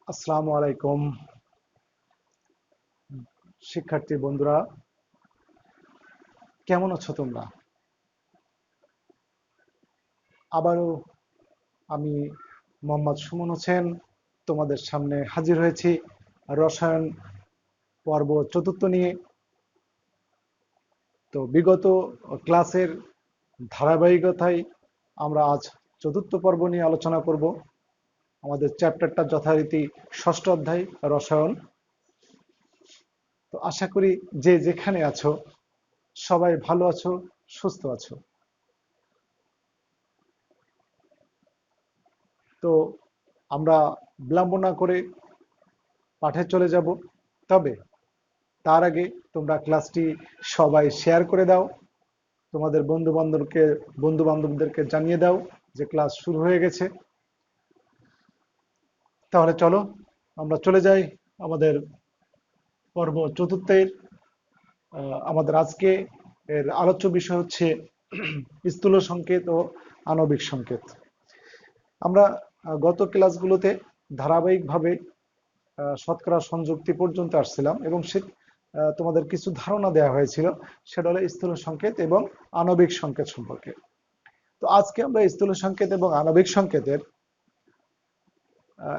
আসসালামু আলাইকুম শিক্ষার্থী বন্ধুরা, কেমন আছো তোমরা? আবারও আমি মোহাম্মদ সুমন হোসেন তোমাদের সামনে হাজির হয়েছি রসায়ন পর্ব চতুর্থ নিয়ে। তো বিগত ক্লাসের ধারাবাহিকতায় আমরা আজ চতুর্থ পর্ব নিয়ে আলোচনা করব। আমাদের চ্যাপ্টারটা যথারীতি ষষ্ঠ অধ্যায় রসায়ন। তো আশা করি যে যেখানে আছো সবাই ভালো আছো, সুস্থ আছো। তো আমরা বিলম্ব না করে পাঠে চলে যাব। তবে তার আগে তোমরা ক্লাসটি সবাই শেয়ার করে দাও, তোমাদের বন্ধু বান্ধবদেরকে জানিয়ে দাও যে ক্লাস শুরু হয়ে গেছে। তাহলে চলো আমরা চলে যাই আমাদের পর্ব চতুর্থের। আমাদের আজকে এর আলোচ্য বিষয় হচ্ছে স্থূল সংকেত ও আণবিক সংকেত। আমরা গত ক্লাসগুলোতে ধারাবাহিকভাবে শতকরা সংযুক্তি পর্যন্ত আসছিলাম এবং সে তোমাদের কিছু ধারণা দেওয়া হয়েছিল, সেটা হলো স্থূল সংকেত এবং আণবিক সংকেত সম্পর্কে। তো আজকে আমরা স্থূল সংকেত এবং আণবিক সংকেতের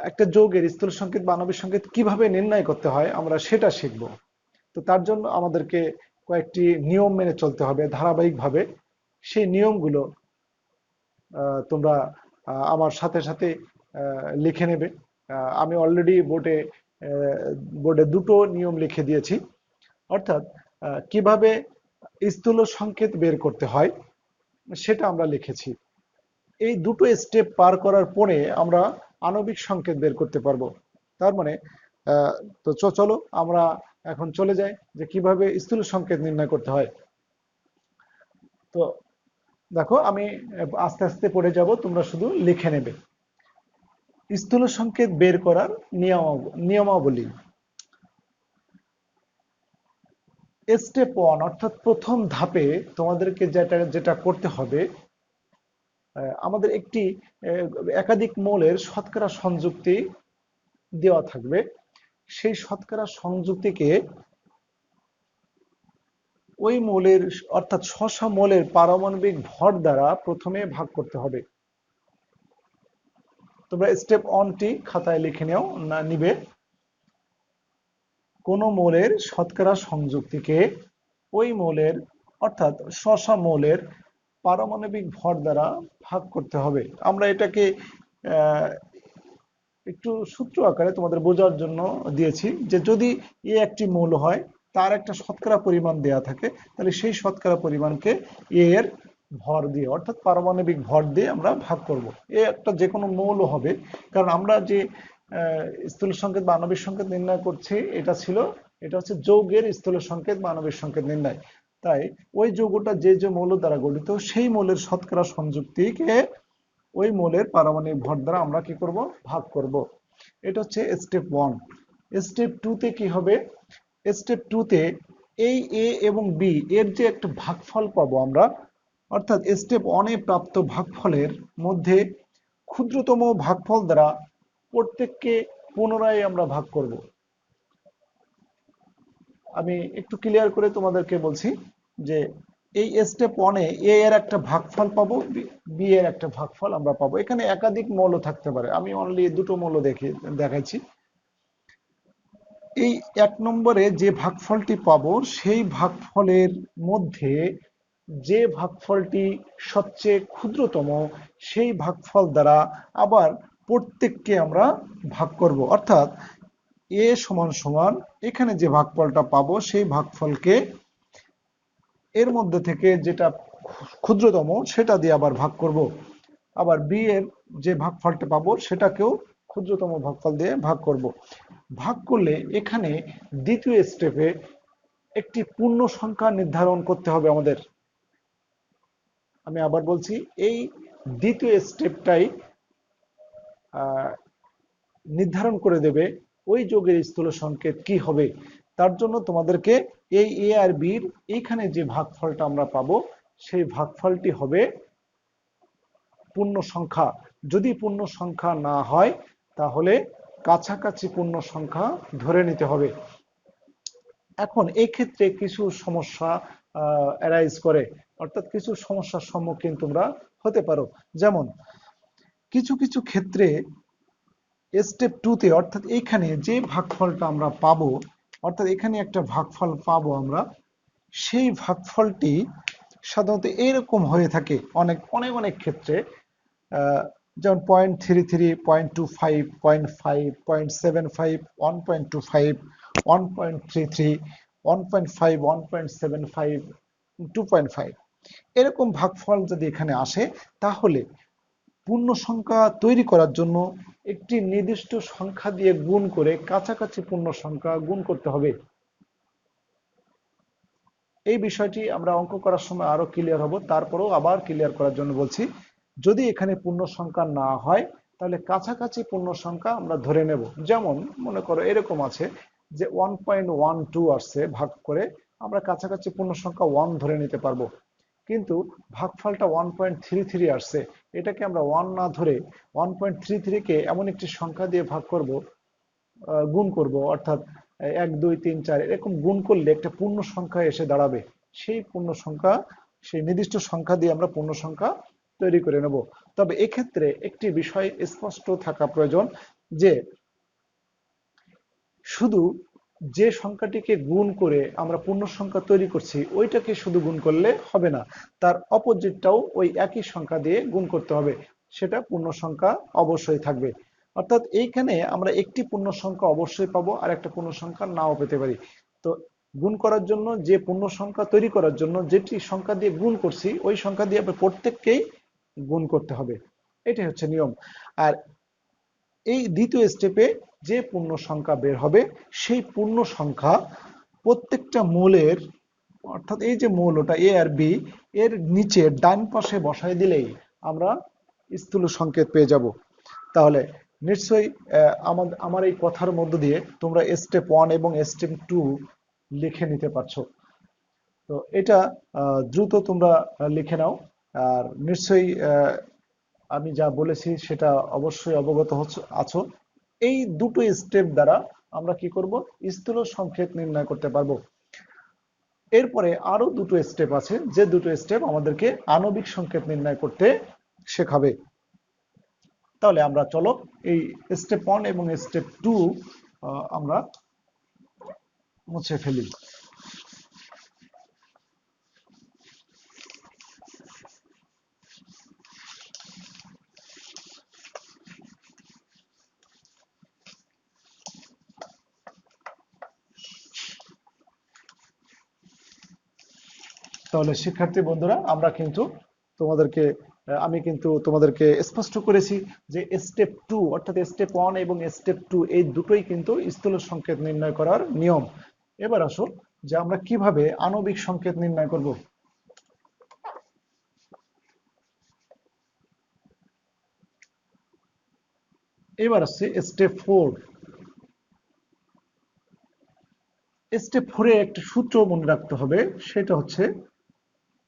একটা যৌগের স্থূল সংকেত বা আণবিক সংকেত কিভাবে নির্ণয় করতে হয় আমরা সেটা শিখব। তো তার জন্য আমাদেরকে কয়েকটি নিয়ম মেনে চলতে হবে ধারাবাহিকভাবে। সেই নিয়মগুলো তোমরা আমার সাথে সাথে লিখে নেবে। আমি অলরেডি বোর্ডে দুটো নিয়ম লিখে দিয়েছি। অর্থাৎ কিভাবে স্থূল সংকেত বের করতে হয় সেটা আমরা লিখেছি। এই দুটো স্টেপ পার করার পরে আমরা আণবিক সংকেত বের করতে পারবো। তার মানে আহ, তো চলো আমরা এখন চলে যাই যে কিভাবে স্থূল সংকেত নির্ণয় করতে হয়। তো দেখো, আমি আস্তে আস্তে পড়ে যাব, তোমরা শুধু লিখে নেবে। স্থূল সংকেত বের করার নিয়মাবলী। স্টেপ ওয়ান অর্থাৎ প্রথম ধাপে তোমাদেরকে যেটা যেটা করতে হবে, আমাদের একটি একাধিক মৌলের শতকরা সংযুক্তি দেওয়া থাকবে। সেই শতকরা সংযুক্তিকে ওই মৌলের অর্থাৎ স্ব মৌলের পারমাণবিক ভর দ্বারা প্রথমে ভাগ করতে হবে। তোমরা স্টেপ ওয়ানটি খাতায় লিখে নিবে। কোন মৌলের শতকরা সংযুক্তিকে ওই মৌলের অর্থাৎ স্ব মৌলের পারমাণবিক ভর দ্বারা ভাগ করতে হবে। আমরা এটাকে একটু সূত্র আকারে তোমাদের বোঝার জন্য দিয়েছি যে যদি এ একটি মৌল হয়, তার একটা শতকরা পরিমাণ দেয়া থাকে, তাহলে সেই শতকরা পরিমাণকে এ এর ভর দিয়ে অর্থাৎ পারমাণবিক ভর দিয়ে আমরা ভাগ করব। এ একটা যে কোনো মৌল হবে, কারণ আমরা যে স্থূল সংকেত বা আণবিক সংকেত নির্ণয় করছি এটা হচ্ছে যৌগের স্থূল সংকেত বা আণবিক সংকেত নির্ণয়। তাই ওই যৌগটা যে যে মৌল দ্বারা গঠিত সেই মৌলের শতকরা সংযুক্তিকে ওই মৌলের পারমাণবিক ভর দ্বারা আমরা কি করব, ভাগ করব। এটা হচ্ছে স্টেপ ওয়ান। স্টেপ টু তে কি হবে? স্টেপ টু তে এই এ এবং বি এর যে একটা ভাগফল পাবো আমরা, অর্থাৎ স্টেপ ওয়ানে প্রাপ্ত ভাগফলের মধ্যে ক্ষুদ্রতম ভাগফল দ্বারা প্রত্যেককে পুনরায় আমরা ভাগ করব। আমি একটু ক্লিয়ার করে তোমাদেরকে বলছি যে এই স্টেপ ওয়ানে এ এর একটা ভাগফল পাবো, বি এর একটা ভাগফল আমরা পাবো। এখানে একাধিক মৌল থাকতে পারে, আমি অনলি দুটো মৌল দেখাইছি। এই এক নম্বরে যে ভাগফলটি পাবো সেই ভাগফলের মধ্যে যে ভাগফলটি সবচেয়ে ক্ষুদ্রতম সেই ভাগফল দ্বারা আবার প্রত্যেককে আমরা ভাগ করব। অর্থাৎ এ সমান সমান এখানে যে ভাগফলটা পাবো সেই ভাগফলকে এর মধ্যে থেকে যেটা ক্ষুদ্রতম সেটা দিয়ে আবার ভাগ করব। আবার বি এর যে ভাগফলটা পাবো সেটাকেও ক্ষুদ্রতম ভাগফল দিয়ে ভাগ করব। ভাগ করলে এখানে দ্বিতীয় স্টেপে একটি পূর্ণ সংখ্যা নির্ধারণ করতে হবে আমাদের। আমি আবার বলছি, এই দ্বিতীয় স্টেপটাই নির্ধারণ করে দেবে ওই যৌগের স্থূল সংকেত কি হবে। তার জন্য তোমাদেরকে এই এ আর বির এইখানে যে ভাগফলটা আমরা পাবো সেই ভাগফলটি হবে পূর্ণ সংখ্যা। যদি পূর্ণ সংখ্যা না হয় তাহলে কাছাকাছি পূর্ণ সংখ্যা ধরে নিতে হবে। এখন এই ক্ষেত্রে কিছু সমস্যা অ্যারাইজ করে, অর্থাৎ কিছু সমস্যার সম্মুখীন তোমরা হতে পারো। যেমন কিছু কিছু ক্ষেত্রে স্টেপ 2 তে, অর্থাৎ এখানে যে ভাগফলটা আমরা পাবো, অর্থাৎ এখানে একটা ভাগফল পাবো আমরা, সেই ভাগফলটি সাধারণত এরকম হয়ে থাকে অনেক অনেক অনেক ক্ষেত্রে, যেমন 0.33, 0.25, 0.5, 0.75, 1.25, 1.33, 1.5, 1.75, 2.5, এরকম ভাগফল যদি এখানে আসে, তাহলে পূর্ণ সংখ্যা তৈরি করার জন্য একটি নির্দিষ্ট সংখ্যা দিয়ে গুণ করে কাছাকাছি পূর্ণ সংখ্যা গুণ করতে হবে। এই বিষয়টি আমরা অঙ্ক করার সময় আরো ক্লিয়ার হব, তারপরেও আবার ক্লিয়ার করার জন্য বলছি, যদি এখানে পূর্ণ সংখ্যা না হয় তাহলে কাছাকাছি পূর্ণ সংখ্যা আমরা ধরে নেব। যেমন মনে করো এরকম আছে যে 1.12 আসছে ভাগ করে, আমরা কাছাকাছি পূর্ণ সংখ্যা 1 ধরে নিতে পারবো, কিন্তু ভাগফলটা 1.33 আসছে, এটাকে আমরা 1 না ধরে 1.33 কে এমন একটি সংখ্যা দিয়ে ভাগ করব, গুণ করব, অর্থাৎ 1 2 3 4 এরকম গুণ করলে একটা পূর্ণ সংখ্যা এসে দাঁড়াবে। সেই পূর্ণ সংখ্যা, সেই নির্দিষ্ট সংখ্যা দিয়ে আমরা পূর্ণ সংখ্যা তৈরি করে নেব। তবে এক্ষেত্রে একটি বিষয় স্পষ্ট থাকা প্রয়োজন, যে শুধু যে সংখ্যাটিকে গুণ করে আমরা পূর্ণ সংখ্যা তৈরি করছি ওইটাকে শুধু গুণ করলে হবে না, তার অপোজিটটাও ওই একই সংখ্যা দিয়ে গুণ করতে হবে, সেটা পূর্ণ সংখ্যা অবশ্যই থাকবে। অর্থাৎ এইখানে আমরা একটি পূর্ণ সংখ্যা অবশ্যই পাবো, আর একটা পূর্ণ সংখ্যা নাও পেতে পারি। তো গুণ করার জন্য, যে পূর্ণ সংখ্যা তৈরি করার জন্য যেটি সংখ্যা দিয়ে গুণ করছি ওই সংখ্যা দিয়ে আমরা প্রত্যেককেই গুণ করতে হবে, এটাই হচ্ছে নিয়ম। আর এই দ্বিতীয় স্টেপে যে পূর্ণ সংখ্যা বের হবে সেই পূর্ণ সংখ্যা প্রত্যেকটা মৌলের, অর্থাৎ এই যে মৌলটা এ আর বি, এর নিচে ডান পাশে বসাই দিলেই আমরা স্থূল সংকেত পেয়ে যাব। তাহলে নিশ্চয়ই আমার এই কথার মধ্য দিয়ে তোমরা স্টেপ 1 এবং স্টেপ 2 লিখে নিতে পারছো। তো এটা দ্রুত তোমরা লিখে নাও। আর নিশ্চয়ই আমি যা বলেছি সেটা অবশ্যই অবগত আছো। এই দুটো স্টেপ দ্বারা আমরা কি করব, স্থূল সংকেত নির্ণয় করতে পারবো। এরপরে আরো দুটো স্টেপ আছে, যে দুটো স্টেপ আমাদেরকে আণবিক সংকেত নির্ণয় করতে শেখাবে। তাহলে আমরা চলো এই স্টেপ 1 এবং স্টেপ 2 আমরা মুছে ফেলি। তাহলে শিক্ষার্থী বন্ধুরা, আমি কিন্তু তোমাদেরকে স্পষ্ট করেছি যে স্টেপ 2 অর্থাৎ স্টেপ 1 এবং স্টেপ 2 এই দুটোই কিন্তু স্থূল সংকেত নির্ণয় করার নিয়ম। এবার আসো যে আমরা কিভাবে আণবিক সংকেত নির্ণয় করব। এবার আসছে স্টেপ 4। স্টেপ 4 এ একটা সূত্র মনে রাখতে হবে, সেটা হচ্ছে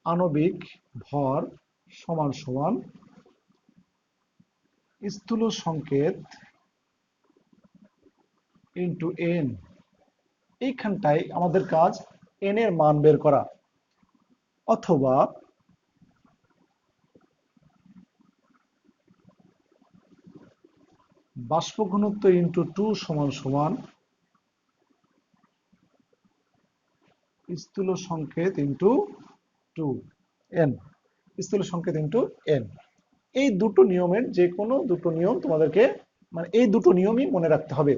আণবিক ভর সমান সমান স্থূল সংকেত ইন্টু এন। এইখানটায় আমাদের কাজ এন এর মান বের করা, অথবা বাষ্প ঘনত্ব ইন্টু 2 সমান সমান স্থূল সংকেত ইন্টু 2 এন, স্থূল সংকেত ইন্টু এন। এই দুটো নিয়মের যে কোনো দুটো নিয়ম তোমাদেরকে, মানে এই দুটো নিয়মই মনে রাখতে হবে।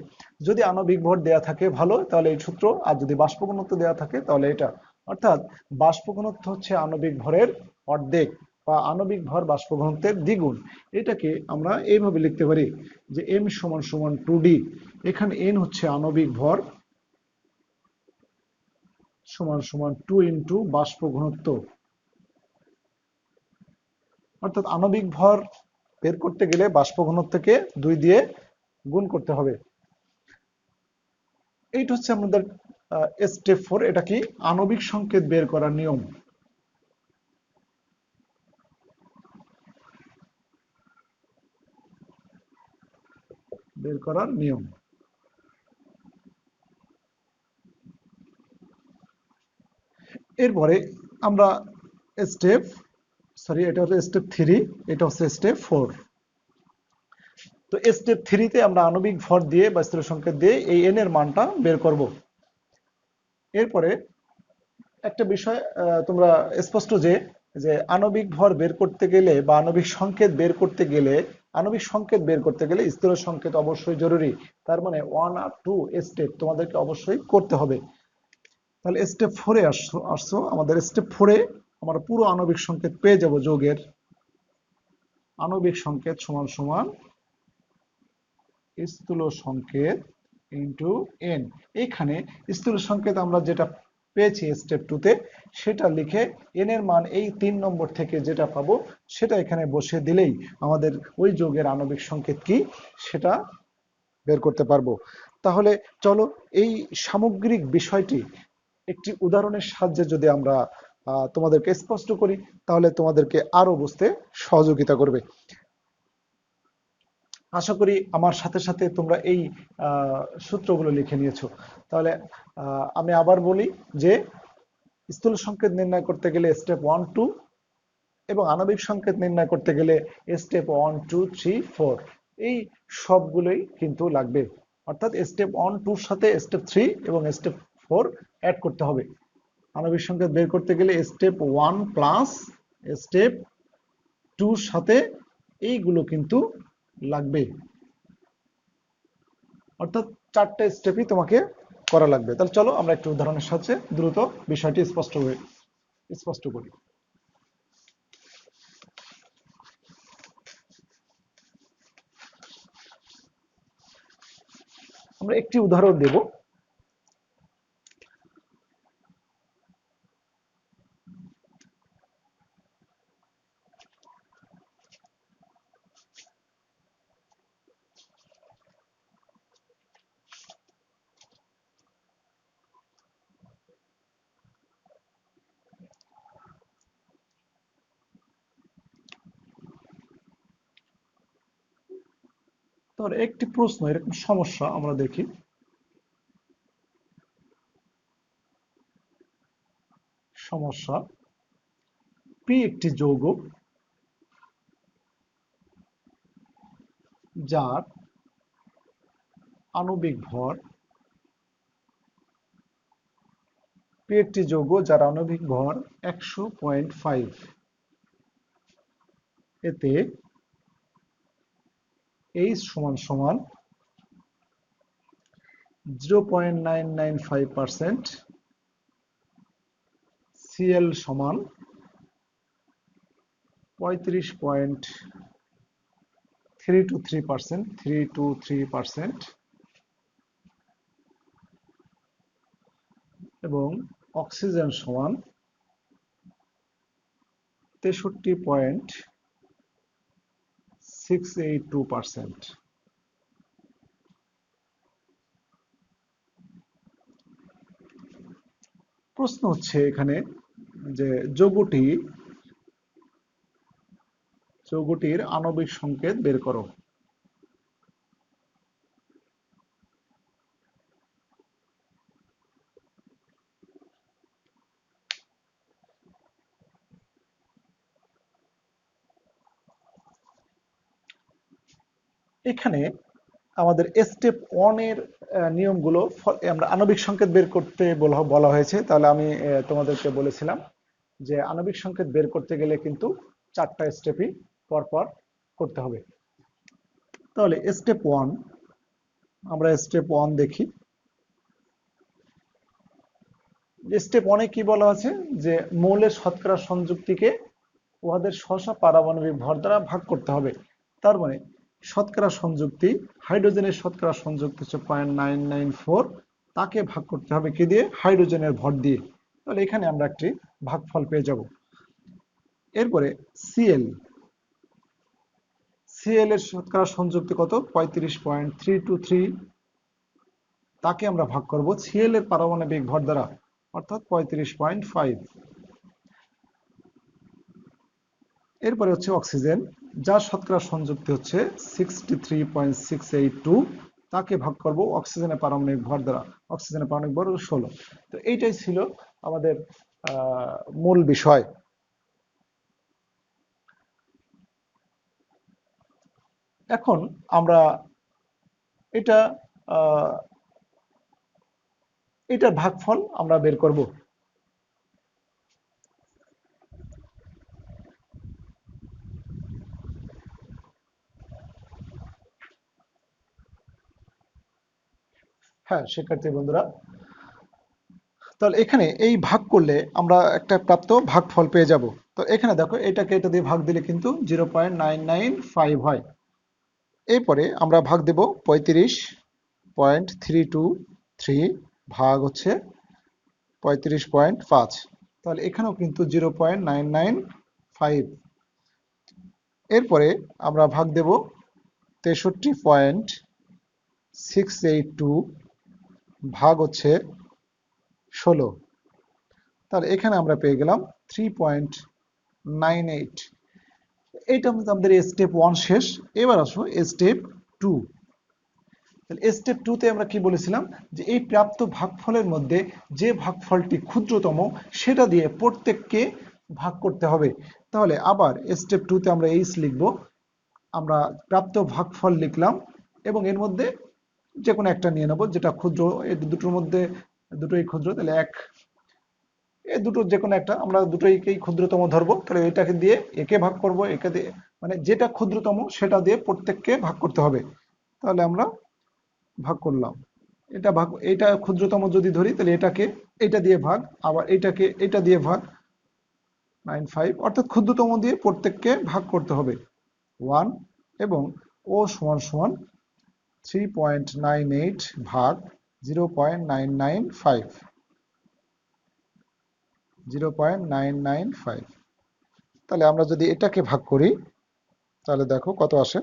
যদি আণবিক ভর দেয়া থাকে ভালো, তাহলে এই সূত্র, আর যদি বাষ্প ঘনত্ব দেয়া থাকে তাহলে এটা। অর্থাৎ বাষ্প ঘনত্ব হচ্ছে আণবিক ভরের অর্ধেক, বা আণবিক ভর বাষ্প ঘনত্বের দ্বিগুণ। এটাকে আমরা এইভাবে লিখতে পারি যে m সমান সমান 2d, এখানে n হচ্ছে আণবিক ভর সমান সমান 2 ইন্টু বাষ্প ঘনত্ব। অর্থাৎ আণবিক ভর বের করতে গেলে বাষ্প ঘনত্বকে 2 দিয়ে গুণ করতে হবে। এইটা হচ্ছে আমাদের স্টেপ 4। এটা কি আণবিক সংকেত বের করার নিয়ম। বের করার নিয়ম। এরপরে আমরা স্টেপ এটা হচ্ছে স্টেপ 3, এটা হচ্ছে স্টেপ 4। তো স্টেপ 3 তে আমরা আণবিক ভর দিয়ে বা স্থির সংকেত দিয়ে এই n এর মানটা বের করব। এরপরে একটা বিষয় তোমরা স্পষ্ট যে যে আণবিক ভর বের করতে গেলে বা আণবিক সংকেত বের করতে গেলে স্থির সংকেত অবশ্যই জরুরি। তার মানে 1 আর 2 স্টেপ তোমাদেরকে অবশ্যই করতে হবে। তাহলে স্টেপ 4-এ আসছো, আমাদের স্টেপ 4-এ আমরা পুরো আণবিক সংকেত পেয়ে যাব। যৌগের আণবিক সংকেত সমান সমান স্থূল সংকেত ইন্টু n। এখানে স্থূল সংকেত আমরা যেটা পেয়েছি স্টেপ 2-তে সেটা লিখে n এর মান এই 3 নম্বর থেকে যেটা পাবো সেটা এখানে বসিয়ে দিলেই আমাদের ওই যৌগের আণবিক সংকেত কি সেটা বের করতে পারবো। তাহলে চলো এই সামগ্রিক বিষয়টি একটি উদাহরণের সাহায্যে যদি আমরা তোমাদেরকে স্পষ্ট করি তাহলে তোমাদেরকে আরো বুঝতে সহযোগিতা করবে। আশা করি আমার সাথে সাথে তোমরা এই সূত্রগুলো লিখে নিয়েছো। তাহলে আমি আবার বলি যে স্থূল সংকেত নির্ণয় করতে গেলে স্টেপ 1, 2 এবং আণবিক সংকেত নির্ণয় করতে গেলে স্টেপ 1, 2, 3, 4 এই সবগুলোই কিন্তু লাগবে। অর্থাৎ স্টেপ 1, 2 এর সাথে স্টেপ 3 এবং স্টেপ 4 অ্যাড করতে হবে। আণবিক সংকেত বের করতে গেলে স্টেপ 1 প্লাস স্টেপ 2 এর সাথে এইগুলো কিন্তু লাগবে। অর্থাৎ 4টে স্টেপই তোমাকে করা লাগবে। তাহলে চলো আমরা একটু উদাহরণের সাহায্যে দ্রুত বিষয়টি স্পষ্ট করি। আমরা একটি উদাহরণ দেব। তাহলে একটি প্রশ্ন, এরকম সমস্যা আমরা দেখি। সমস্যা, পি একটি যৌগ যার আণবিক ভর, পি একটি যৌগ যার আণবিক ভর 100.5, এতে H সমান সমান 0.995%, Cl সমান 35.323%, এবং অক্সিজেন সমান 63.682%। প্রশ্ন হচ্ছে এখানে যে যৌগটির আণবিক সংকেত বের করো। এখানে আমাদের স্টেপ 1 এর নিয়মগুলো আমরা আণবিক সংকেত বের করতে বলা হয়েছে। তাহলে আমি তোমাদেরকে বলেছিলাম যে আণবিক সংকেত বের করতে গেলে কিন্তু 4টা স্টেপই পরপর করতে হবে। তাহলে স্টেপ 1, আমরা স্টেপ 1 দেখি। স্টেপ 1-এ কি বলা আছে যে মৌলের শতকরা সংযুক্তিকে উহাদের স্ব পারমাণবিক ভর দ্বারা ভাগ করতে হবে। তার মানে শতকরা সংযুক্তি, হাইড্রোজেনের শতকরা সংযুক্তি হচ্ছে 0.994, তাকে ভাগ করতে হবে কি দিয়ে? হাইড্রোজেনের ভর দিয়ে। তাহলে এখানে আমরা একটি ভাগফল পেয়ে যাব। এরপরে সিএল এর শতকরা সংযুক্তি কত? 35.323, তাকে আমরা ভাগ করব সিএল এর পারমাণবিক ভর দ্বারা, অর্থাৎ 35.5। এরপরে হচ্ছে অক্সিজেন যার শতকরা সংযুক্তি হচ্ছে 63.682, তাকে ভাগ করব অক্সিজেনের পারমাণবিক ভর দ্বারা। অক্সিজেনের পারমাণবিক ভর 16। তো এইটাই ছিল আমাদের মূল বিষয়। এখন আমরা এটা এটার ভাগফল আমরা বের করব। হ্যাঁ শিক্ষার্থী বন্ধুরা, তাহলে এখানে এই ভাগ করলে আমরা একটা প্রাপ্ত ভাগফল পেয়ে যাব। তো এখানে দেখো এটাকে এটা দিয়ে ভাগ দিলে কিন্তু 0.995 হয়। এরপরে আমরা ভাগ দেব 35.323 ভাগ হচ্ছে 35.5। তাহলে এখানেও কিন্তু 0.995। এরপরে আমরা ভাগ দেব 63.682 ভাগ হচ্ছে 16। তাহলে এখানে আমরা পেয়ে গেলাম 3.98। এইটা আমাদের স্টেপ 1 শেষ। এবার আসো স্টেপ 2। স্টেপ 2 তে আমরা কি বলেছিলাম যে এই প্রাপ্ত ভাগফলের মধ্যে যে ভাগফলটি ক্ষুদ্রতম সেটা দিয়ে প্রত্যেককে ভাগ করতে হবে। তাহলে আবার স্টেপ 2 তে আমরা এইচ লিখব, আমরা প্রাপ্ত ভাগফল লিখলাম এবং এর মধ্যে যে কোনো একটা নিয়ে নেব যেটা ক্ষুদ্র। এই দুটোর মধ্যে দুটোই ক্ষুদ্র, তাহলে এক, এই দুটো যে কোনো একটা, আমরা দুটোইকেই ক্ষুদ্রতম ধরবো। তাহলে এটাকে দিয়ে একে ভাগ করব, একে দিয়ে মানে যেটা ক্ষুদ্রতম সেটা দিয়ে প্রত্যেককে ভাগ করতে হবে। তাহলে আমরা ভাগ করলাম, এটা ভাগ, এটা ক্ষুদ্রতম যদি ধরি তাহলে এটাকে এটা দিয়ে ভাগ, আবার এটাকে এটা দিয়ে ভাগ 95, অর্থাৎ ক্ষুদ্রতম দিয়ে প্রত্যেককে ভাগ করতে হবে 1 এবং ও সমান সমান 3.98 ভাগ 0.995। 0.995। তাহলে আমরা যদি এটাকে ভাগ করি তাহলে দেখো কত আসে,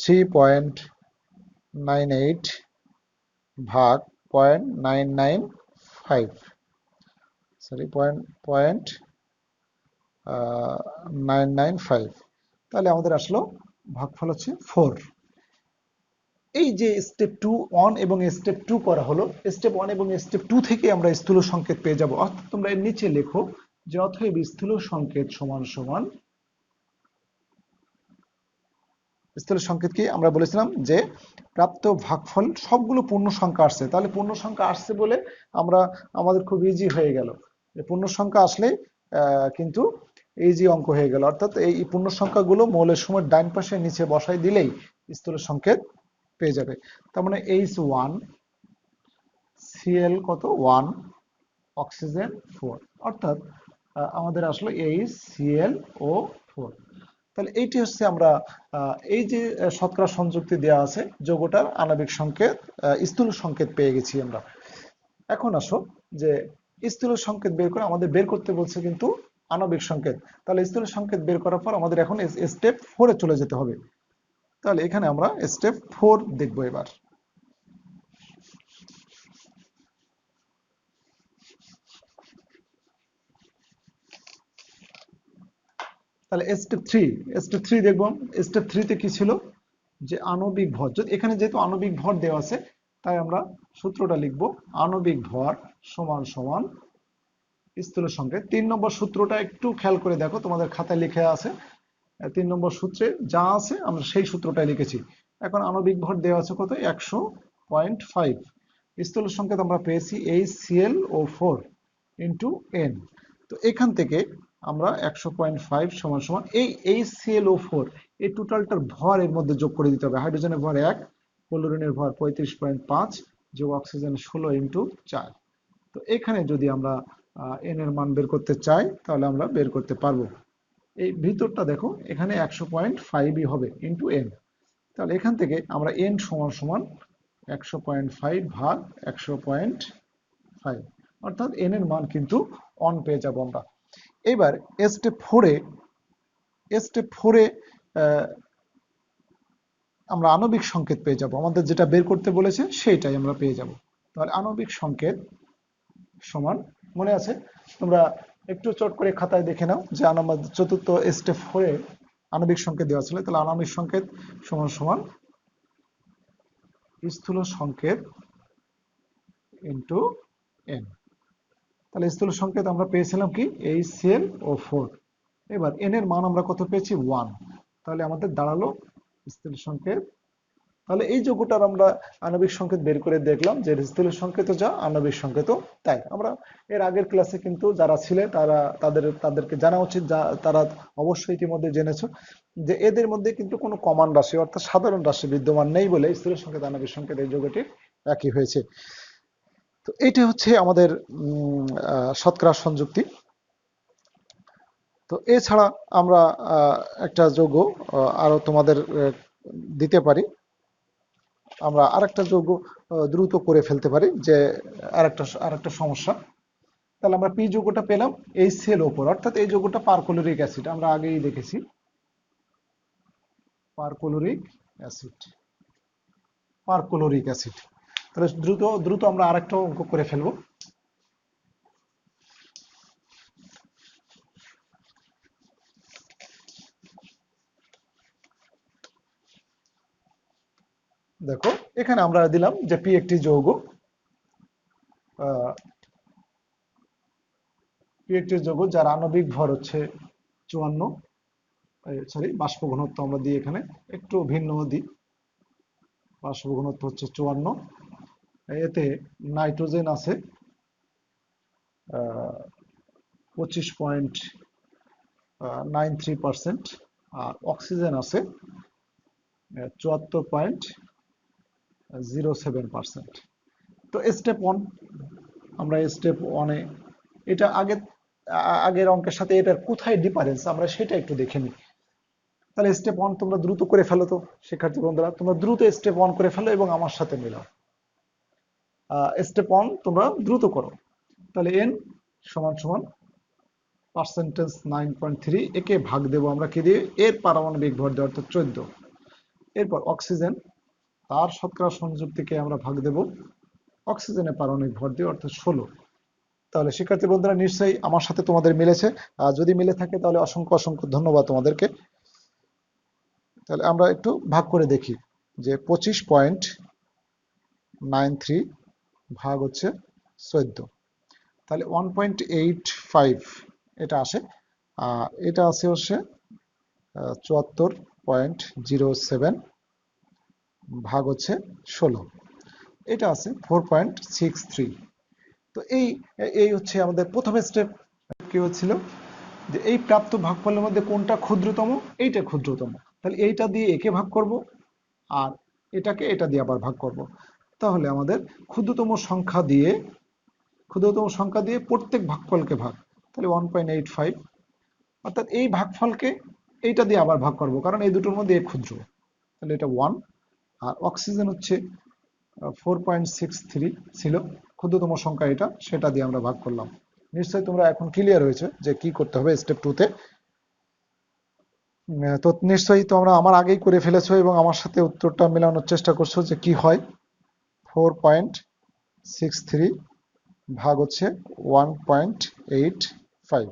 3.98 ভাগ 0.995, সরি 0.995। তাহলে আমাদের আসলো ভাগফল হচ্ছে 4। এই যে স্টেপ 1 এবং স্টেপ 2 করা হলো, স্টেপ 1 এবং স্টেপ 2 থেকে আমরা স্থূল সংকেত পেয়ে যাব। অর্থাৎ তোমরা এর নিচে লেখো যে অতএব স্থূল সংকেত সমান সমান, স্থূল সংকেত কি আমরা বলেছিলাম যে প্রাপ্ত ভাগফল সবগুলো পূর্ণ সংখ্যা আসছে। তাহলে পূর্ণ সংখ্যা আসছে বলে আমরা আমাদের খুব ইজি হয়ে গেল, পূর্ণ সংখ্যা আসলে কিন্তু ইজি অঙ্ক হয়ে গেল। অর্থাৎ এই পূর্ণ সংখ্যাগুলো মৌলের সময় ডান পাশে নিচে বসাই দিলেই স্থূল সংকেত পেয়ে যাবে। তার মানে H1 Cl কত 1, অক্সিজেন 4, অর্থাৎ আমাদের আসলে HClO4। তাহলে এইটি হচ্ছে আমরা এই যে শতকরা সংযুক্তি দেওয়া আছে যৌগটার আণবিক সংকেত, স্থূল সংকেত পেয়ে গেছি আমরা। এখন আসো যে স্থূল সংকেত বের করে আমাদের বের করতে বলছে কিন্তু আণবিক সংকেত। তাহলে স্থূল সংকেত বের করার পর আমাদের এখন স্টেপ 4 এ চলে যেতে হবে। তাহলে এখানে আমরা স্টেপ 4 দেখবো এবার। তাহলে স্টেপ 3 দেখবো। স্টেপ 3 তে কি ছিল যে আণবিক ভর, এখানে যেহেতু আণবিক ভর দেওয়া আছে তাই আমরা সূত্রটা লিখব, আণবিক ভর সমান সমান স্থূল সংকেত। 3 নম্বর সূত্রটা একটু খেয়াল করে দেখো, তোমাদের খাতায় লিখে আছে। 3 নম্বর সূত্রে যা আছে আমরা সেই সূত্রটাই লিখেছি। এখন আণবিক ভর দেওয়া আছে কত 100.5, স্থূল সংকেত আমরা পেয়েছি HClO4 ইন্টু n। তো এখান থেকে আমরা 100.5 সমান সমান এই HClO4 এই টোটালটার ভর এর মধ্যে যোগ করে দিতে হবে। হাইড্রোজেনের ভর 1, ক্লোরিনের ভর 35.5 যোগ অক্সিজেন 16 ইন্টু 4। তো এখানে যদি আমরা n এর মান বের করতে চাই তাহলে আমরা বের করতে পারবো। এই ভিতরটা দেখো এখানে 100.5ই হবে ইন্টু n। তাহলে এখান থেকে আমরা n সমান সমান 100.5 ভাগ 100.5, অর্থাৎ n এর মান কিন্তু 1 পেয়ে যাব আমরা। এবার স্টেপ 4 এ আমরা আণবিক সংকেত পেয়ে যাব। আমাদের যেটা বের করতে বলেছে সেইটাই আমরা পেয়ে যাব। তাহলে আণবিক সংকেত সমান, মনে আছে তোমরা একটু চট করে খাতায় দেখে নাও যে আমাদের চতুর্থ স্টেপ 4-এ আণবিক সংকেত দেওয়া ছিল। তাহলে আণবিক সংকেত সমান সমান স্থূল সংকেত ইন্টু এন। তাহলে স্থূল সংকেত আমরা পেয়েছিলাম কি HCl O4। এবার এন এর মান আমরা কত পেয়েছি 1। তাহলে আমাদের দাঁড়ালো স্থূল সংকেত। তাহলে এই যৌগটার আমরা আণবিক সংকেত বের করে দেখলাম যে স্থূল সংকেত যা আণবিক সংকেত তাই। আমরা এর আগের ক্লাসে কিন্তু যারা ছিলেন তারা তাদেরকে জানা উচিত, যা তারা অবশ্যই ইতিমধ্যে জেনেছো যে এদের মধ্যে কিন্তু কোনো কমন রাশি অর্থাৎ সাধারণ রাশি বিদ্যমান নেই বলে স্থূল সংকেত আণবিক সংকেত এই যৌগটি একই হয়েছে। তো এইটা হচ্ছে আমাদের শতকরা সংযুক্তি। তো এছাড়া আমরা একটা যৌগ আরো তোমাদের দিতে পারি। আমরা আরেকটা যৌগ দ্রুত করে ফেলতে পারি যে আরেকটা সমস্যা। তাহলে আমরা পি যৌগটা পেলাম HCl O4, অর্থাৎ এই যৌগটা পারক্লোরিক অ্যাসিড, আমরা আগেই দেখেছি পারক্লোরিক অ্যাসিড। তাহলে দ্রুত আমরা আরেকটা অঙ্ক করে ফেলবো। দেখো এখানে আমরা দিলাম যে পি একটি যৌগ, যার আণবিক ভর হচ্ছে 54, সরি বাষ্প ঘনত্ব আমরা দিই এখানে একটু ভিন্ন দিই, বাষ্প ঘনত্ব হচ্ছে 54। এতে নাইট্রোজেন আছে 25.93%, আর অক্সিজেন আছে 74.07%। তো স্টেপ 1, আমরা স্টেপ 1-এ এটা আগের অঙ্কের সাথে এটার কোথায় ডিফারেন্স আমরা সেটা একটু দেখে নিই। তাহলে স্টেপ 1 তোমরা দ্রুত করে ফেলো। তো শিক্ষার্থী বন্ধুরা তোমরা দ্রুত স্টেপ 1 করে ফেলো এবং আমার সাথে মিলাও। স্টেপ 1 তোমরা দ্রুত করো। তাহলে n সমান সমান পার্সেন্টেজ 9.3, একে ভাগ দেবো আমরা কি দিয়ে, এর পারমাণবিক ভর দিয়ে অর্থাৎ 14। এরপর অক্সিজেন, তার শতকরা সংযুক্তিকে আমরা ভাগ দেব অক্সিজেনের পারমাণবিক ভর দিয়ে অর্থাৎ 16। তাহলে শিক্ষার্থী বন্ধুরা নিশ্চয়ই আমার সাথে তোমাদের মিলেছে, যদি মিলে থাকে তাহলে অসংখ্য অসংখ্য ধন্যবাদ তোমাদেরকে। তাহলে আমরা একটু ভাগ করে দেখি যে 25.93 ভাগ হচ্ছে 14, তাহলে 1.85 এটা আসে। এটা আছে হচ্ছে 74.07 ভাগ হচ্ছে 16, এটা আছে 4.63। তো এই হচ্ছে আমাদের প্রথম স্টেপ। কি হচ্ছিল যে এই প্রাপ্ত ভাগফলের মধ্যে কোনটা ক্ষুদ্রতম, এইটা ক্ষুদ্রতম, তাহলে এইটা দিয়ে একে ভাগ করব আর এটাকে এটা দিয়ে আবার ভাগ করব। তাহলে আমাদের ক্ষুদ্রতম সংখ্যা দিয়ে প্রত্যেক ভাগফলকে ভাগ, তাহলে 1.85, অর্থাৎ এই ভাগফলকে এইটা দিয়ে আবার ভাগ করব কারণ এই দুটোর মধ্যে ক্ষুদ্র, তাহলে এটা 1। আর অক্সিজেন হচ্ছে 4.63 ছিল, ক্ষুদ্রতম সংখ্যা এটা, সেটা দিয়ে আমরা ভাগ করলাম। নিশ্চয়ই তোমরা এখন ক্লিয়ার হয়েছে যে কি করতে হবে স্টেপ 2-তে। তো নিশ্চয়ই তোমরা আমার আগেই করে ফেলেছো এবং আমার সাথে উত্তরটা মেলানোর চেষ্টা করছো যে কি হয়। 4.63 ভাগ হচ্ছে 1.85।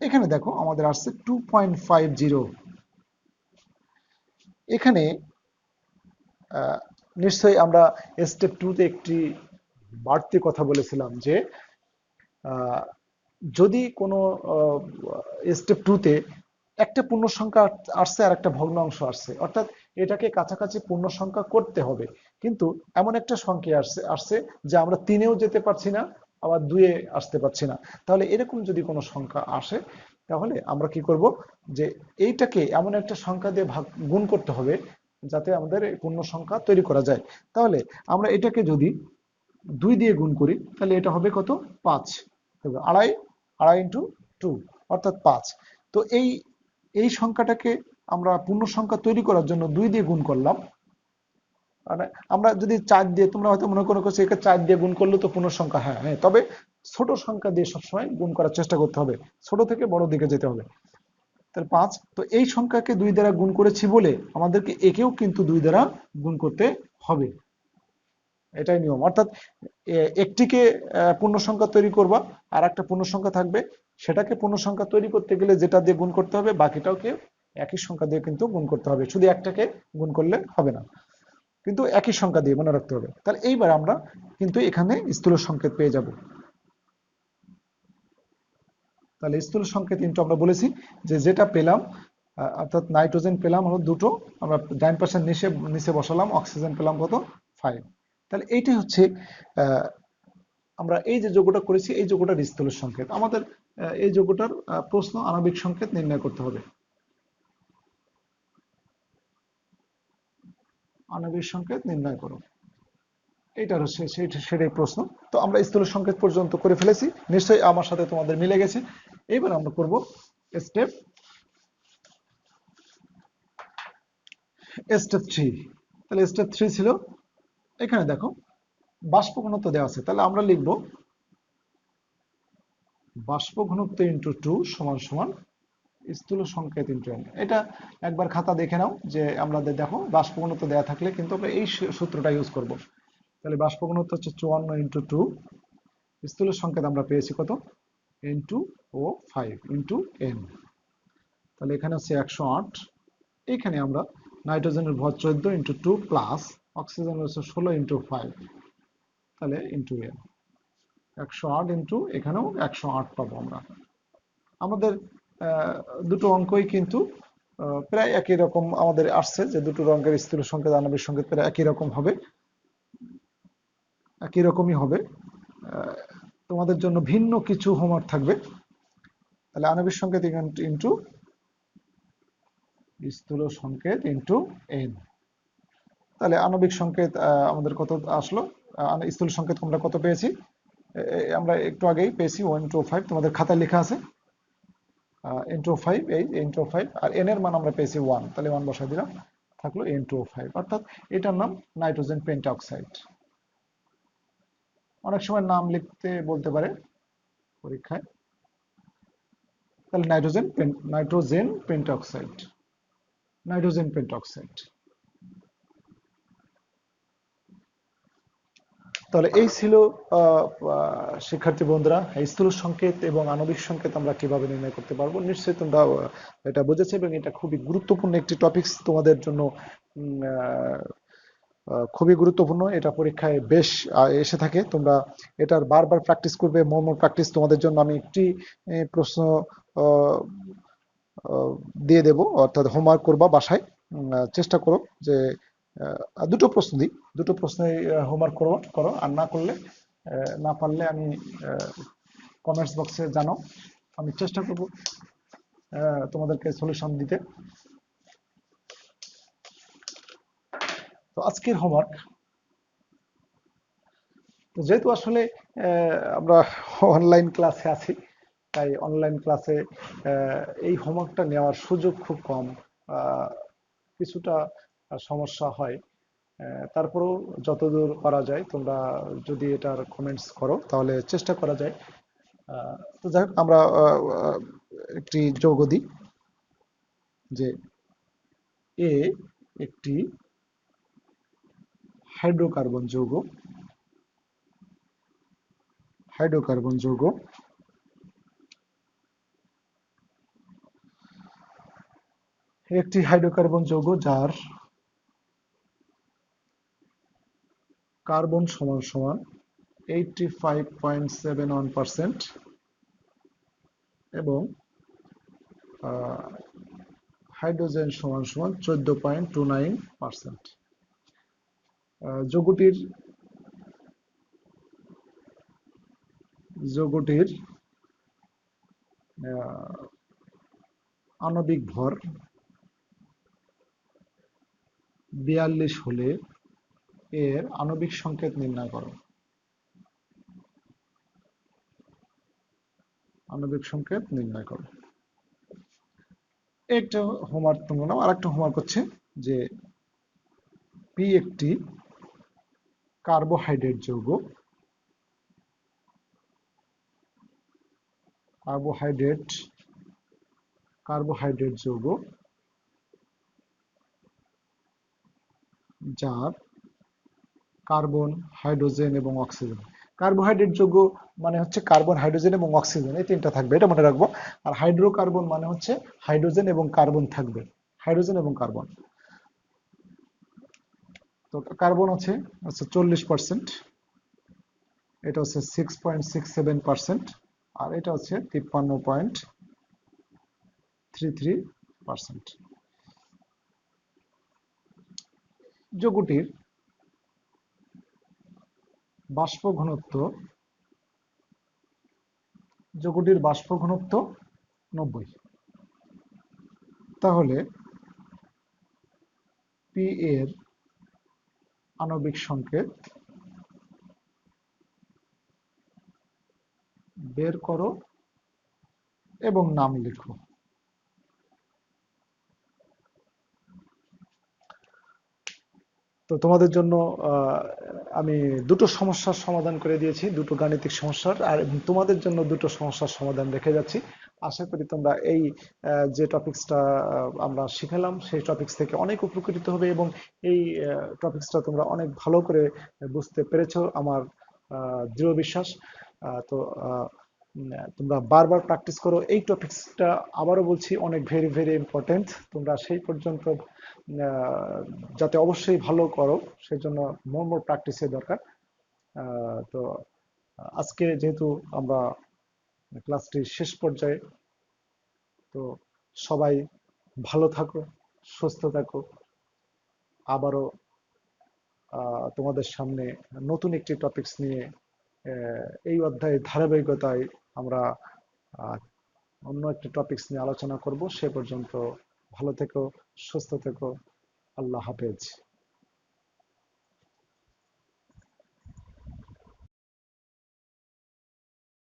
এখানে দেখো আমাদের আসছে 2.50। এখানে নিশ্চয়ই আমরা স্টেপ 2-তে একটি বাড়তি কথা বলেছিলাম যে যদি কোনো স্টেপ 2-তে একটা পূর্ণ সংখ্যা আসছে আর একটা ভগ্নাংশ আসছে, অর্থাৎ এটাকে কাছাকাছি পূর্ণ সংখ্যা করতে হবে, কিন্তু এমন একটা সংখ্যা আসছে যে আমরা 3-এও যেতে পারছি না আবার 2-এ আসতে পারছি না। তাহলে এরকম যদি কোনো সংখ্যা আসে তাহলে আমরা কি করব যে এইটাকে এমন একটা সংখ্যা দিয়ে গুণ করতে হবে যাতে আমাদের পূর্ণ সংখ্যা তৈরি করা যায়। তাহলে আমরা এটাকে যদি 2 দিয়ে গুণ করি তাহলে এটা হবে কত, 5। আড়াই ইন্টু 2 অর্থাৎ 5। তো এই সংখ্যাটাকে আমরা পূর্ণ সংখ্যা তৈরি করার জন্য 2 দিয়ে গুণ করলাম। মানে আমরা যদি 4 দিয়ে, তোমরা হয়তো মনে করো একে 4 দিয়ে গুণ করলে তো পূর্ণ সংখ্যা, হ্যাঁ, তবে ছোট সংখ্যা দিয়ে সবসময় গুণ করার চেষ্টা করতে হবে, ছোট থেকে বড় দিকে যেতে হবে। তাহলে 5, তো এই সংখ্যাকে 2 দ্বারা গুণ করেছি বলে আমাদেরকে একেও কিন্তু 2 দ্বারা গুণ করতে হবে, এটাই নিয়ম। অর্থাৎ একটিকে পূর্ণ সংখ্যা তৈরি করবা আর একটা পূর্ণ সংখ্যা থাকবে, সেটাকে পূর্ণ সংখ্যা তৈরি করতে গেলে যেটা দিয়ে গুণ করতে হবে বাকিটাকে একই সংখ্যা দিয়ে কিন্তু গুণ করতে হবে, শুধু একটাকে গুণ করলে হবে না, কিন্তু একই সংখ্যা দিয়ে মনে রাখতে হবে। তাহলে এইবার আমরা কিন্তু এখানে স্থূল সংকেত পেয়ে যাব। তাহলে স্থূল সংকেত কিন্তু আমরা বলেছি যে যেটা পেলাম, অর্থাৎ নাইট্রোজেন পেলাম হলো 2টো, আমরা ডাইন পাশের নিচে বসালাম, অক্সিজেন পেলাম কত 5। তাহলে এইটাই হচ্ছে আমরা এই যে যোগটা করেছি এই যোগটার স্থূল সংকেত। আমাদের এই যোগটার প্রশ্ন আণবিক সংকেত নির্ণয় করতে হবে। আণবিক সংকেত নির্ণয় করো, এইটার হচ্ছে সেটাই প্রশ্ন। তো আমরা স্থূল সংকেত পর্যন্ত করে ফেলেছি, নিশ্চয়ই আমার সাথে তোমাদের মিলে গেছে। এবার আমরা করব স্টেপ 3। তাহলে স্টেপ 3 ছিল, এখানে দেখো বাষ্প ঘনত্ব দেওয়া আছে, তাহলে আমরা লিখব বাষ্প ঘনত্ব ইন্টু 2 সমান সমান স্থূল সংকেত ইন্টু n। এটা একবার খাতা দেখে নাও যে আমাদের দেখো বাষ্প ঘনত্ব দেওয়া থাকলে কিন্তু আমরা এই সূত্রটা ইউজ করব। তাহলে বাষ্প ঘনত্ব হচ্ছে 54 ইন্টু 2, স্থূল সংকেত আমরা পেয়েছি কত ইন্টু ও 5 ইন্টু n। তাহলে এখানে হচ্ছে 108। এখানে আমরা নাইট্রোজেনের ভর 14 ইন্টু 2 প্লাস অক্সিজেনের হচ্ছে 16 ইন্টু 5, তাহলে ইন্টু n। 108 ইন্টু এখানেও 108 পাবো আমরা। আমাদের দুটো অঙ্কই কিন্তু প্রায় একই রকম আমাদের আসছে, যে দুটো অঙ্কের স্থূল সংকেত আণবিক সংকেত প্রায় একই রকম হবে, একই রকমই হবে। তোমাদের জন্য ভিন্ন কিছু হোমওয়ার্ক থাকবে। তাহলে আণবিক সংকেত ইন্টু স্থূল সংকেত ইন্টু n। তাহলে আণবিক সংকেত আমাদের কত আসলো, স্থূল সংকেত আমরা কত পেয়েছি, আমরা একটু আগেই পেয়েছি 125, তোমাদের খাতায় লেখা আছে ইন্টু 5, এই ইন্টু 5, আর n এর মান আমরা পেয়েছি 1, তাহলে 1 বসাই দিলাম, থাকলো ইন্টু 5, অর্থাৎ এটার নাম নাইট্রোজেন পেন্টাঅক্সাইড। অনেক সময় নাম লিখতে বলতে পারে পরীক্ষায়, তাহলে নাইট্রোজেন পেন্টাঅক্সাইড, নাইট্রোজেন পেন্টাঅক্সাইড। তাহলে এই ছিল শিক্ষার্থী বন্ধুরা স্থূল সংকেত এবং আণবিক সংকেত আমরা কিভাবে নির্ণয় করতে পারবো। নিশ্চয়ই তোমরা এটা বুঝেছো এবং এটা খুবই গুরুত্বপূর্ণ একটি টপিকস তোমাদের জন্য, খুবই গুরুত্বপূর্ণ। এটা পরীক্ষায় বেশ এসে থাকে, তোমরা এটার বারবার প্র্যাকটিস করবে, মোর প্র্যাকটিস। তোমাদের জন্য আমি একটি প্রশ্ন দিয়ে দেব, অর্থাৎ হোমওয়ার্ক করবা বাসায়, চেষ্টা করো যে দুটো প্রশ্ন দিই, দুটো প্রশ্নে হোমওয়ার্ক করো, আর না করলে না পারলে আমি কমেন্টস বক্সে জানাও, আমি চেষ্টা করব তোমাদেরকে সলিউশন দিতে। তো আজকের হোমওয়ার্ক, তো যেহেতু আসলে আমরা অনলাইন ক্লাসে আছি, তাই অনলাইন ক্লাসে এই হোমওয়ার্কটা নেওয়ার সুযোগ খুব কম, কিছুটা সমস্যা হয়। তারপরেও যতদূর করা যায় তোমরা যদি এটার কমেন্টস করো তাহলে চেষ্টা করা যায়। তো যাই হোক, আমরা একটি যৌগ দিই, যে এ একটি হাইড্রোকার্বন যৌগ, হাইড্রোকার্বন যৌগ একটি হাইড্রোকার্বন যৌগ যার কার্বন সমান সমান 85.71% এবং হাইড্রোজেন সমান সমান 14.29%। যৌগটির আণবিক ভর 42 হলে এর আণবিক সংকেত নির্ণয় করো। আণবিক সংকেত নির্ণয় করো, একটা হোমওয়ার্ক তোমরা নাও। আর একটা হোমওয়ার্ক হচ্ছে যে পি একটি কার্বোহাইড্রেট যৌগ, কার্বোহাইড্রেট যৌগ যার কার্বন, হাইড্রোজেন এবং অক্সিজেন। কার্বোহাইড্রেট যৌগ মানে হচ্ছে কার্বন, হাইড্রোজেন এবং অক্সিজেন, এই তিনটা থাকবে, এটা মনে রাখবো। আর হাইড্রোকার্বন মানে হচ্ছে হাইড্রোজেন এবং কার্বন থাকবে, হাইড্রোজেন এবং কার্বন। তো কার্বন আছে 40%, এটা হচ্ছে 6.67%, আর এটা হচ্ছে 53.33%। যৌগটির বাষ্প ঘনত্ব, যৌগটির বাষ্প ঘনত্ব 90। তাহলে পি এর আণবিক সংকেত বের করো এবং নাম লিখো। তো তোমাদের জন্য আমি দুটো সমস্যার সমাধান করে দিয়েছি, দুটো গাণিতিক সমস্যার, আর তোমাদের জন্য দুটো সমস্যার সমাধান রেখে যাচ্ছি। আশা করি তোমরা এই যে টপিকসটা আমরা শিখালাম সেই টপিকস থেকে অনেক উপকৃত হবে, এবং এই টপিকসটা তোমরা অনেক ভালো করে বুঝতে পেরেছো, আমার দৃঢ় বিশ্বাস। তো তোমরা বারবার প্র্যাকটিস করো এই টপিকসটা, আবারও বলছি অনেক ভেরি ভেরি ইম্পর্টেন্ট। তোমরা সেই পর্যন্ত যাতে অবশ্যই ভালো করো, সেজন্য মোর প্র্যাকটিসের দরকার। তো আজকে যেহেতু আমরা ক্লাসটির শেষ পর্যায়ে, তো সবাই ভালো থাকো, সুস্থ থাকো। আবারও তোমাদের সামনে নতুন একটি টপিকস নিয়ে এই অধ্যায়ের ধারাবাহিকতায় আমরা আহ, অন্য একটি টপিকস নিয়ে আলোচনা করব। সে পর্যন্ত ভালো থেকো, সুস্থ থেকো। আল্লাহ হাফেজ।